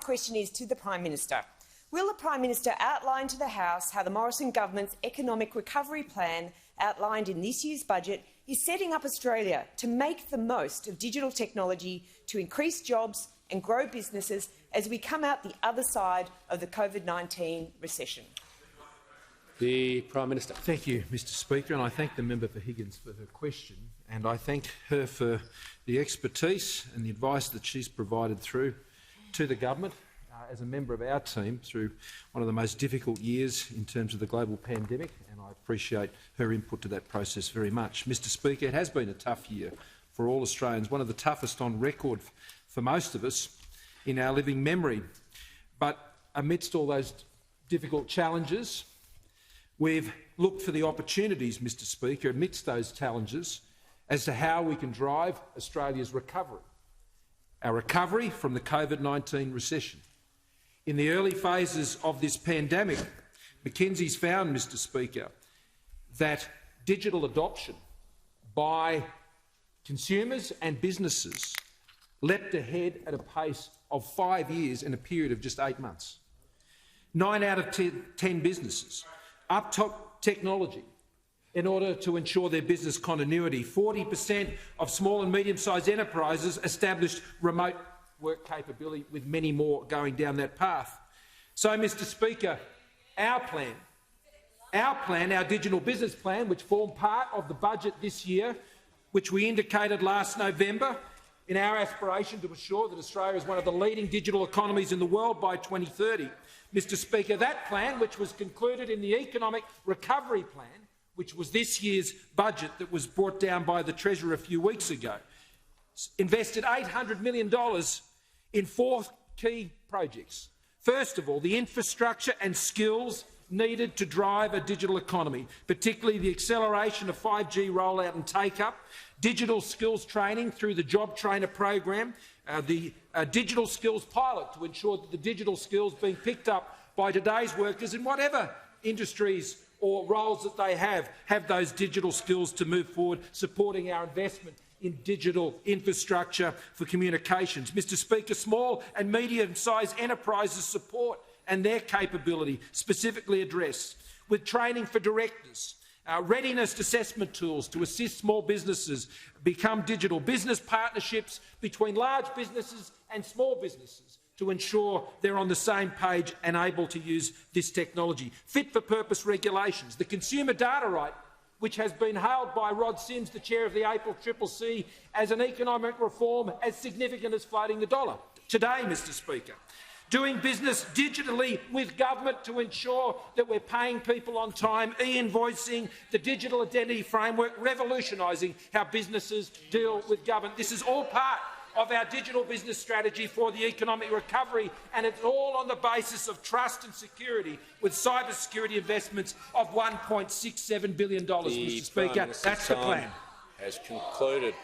question is to the Prime Minister. Will the Prime Minister outline to the House how the Morrison government's economic recovery plan outlined in this year's budget is setting up Australia to make the most of digital technology to increase jobs and grow businesses as we come out the other side of the COVID-19 recession? The Prime Minister. Thank you, Mr Speaker, and I thank the member for Higgins for her question, and I thank her for the expertise and the advice that she's provided through to the government as a member of our team through one of the most difficult years in terms of the global pandemic, and I appreciate her input to that process very much. Mr Speaker, it has been a tough year for all Australians, one of the toughest on record for most of us in our living memory. But amidst all those difficult challenges, we've looked for the opportunities, Mr Speaker, amidst those challenges as to how we can drive Australia's recovery, our recovery from the COVID-19 recession. In the early phases of this pandemic, McKinsey's found, Mr Speaker, that digital adoption by consumers and businesses leapt ahead at a pace of 5 years in a period of just 8 months. 9 out of 10 businesses uptook technology in order to ensure their business continuity. 40% of small and medium-sized enterprises established remote work capability, with many more going down that path. So, Mr Speaker, our digital business plan, which formed part of the budget this year, which we indicated last November in our aspiration to ensure that Australia is one of the leading digital economies in the world by 2030. Mr Speaker, that plan, which was concluded in the Economic Recovery Plan, which was this year's budget that was brought down by the Treasurer a few weeks ago, invested $800 million in 4 key projects. First of all, the infrastructure and skills needed to drive a digital economy, particularly the acceleration of 5G rollout and take-up, digital skills training through the Job Trainer program, the digital skills pilot to ensure that the digital skills being picked up by today's workers in whatever industries or roles that they have those digital skills to move forward, supporting our investment in digital infrastructure for communications. Mr Speaker, small and medium-sized enterprises support and their capability specifically addressed, with training for directors, readiness assessment tools to assist small businesses become digital, business partnerships between large businesses and small businesses to ensure they're on the same page and able to use this technology, fit-for-purpose regulations, the consumer data right, which has been hailed by Rod Sims, the chair of the ACCC, as an economic reform as significant as floating the dollar. Today, Mr Speaker, doing business digitally with government to ensure that we're paying people on time, e-invoicing, the digital identity framework, revolutionising how businesses deal with government. This is all part of our digital business strategy for the economic recovery, and it's all on the basis of trust and security, with cybersecurity investments of $1.67 billion, Mr Speaker. That's the plan. Has concluded.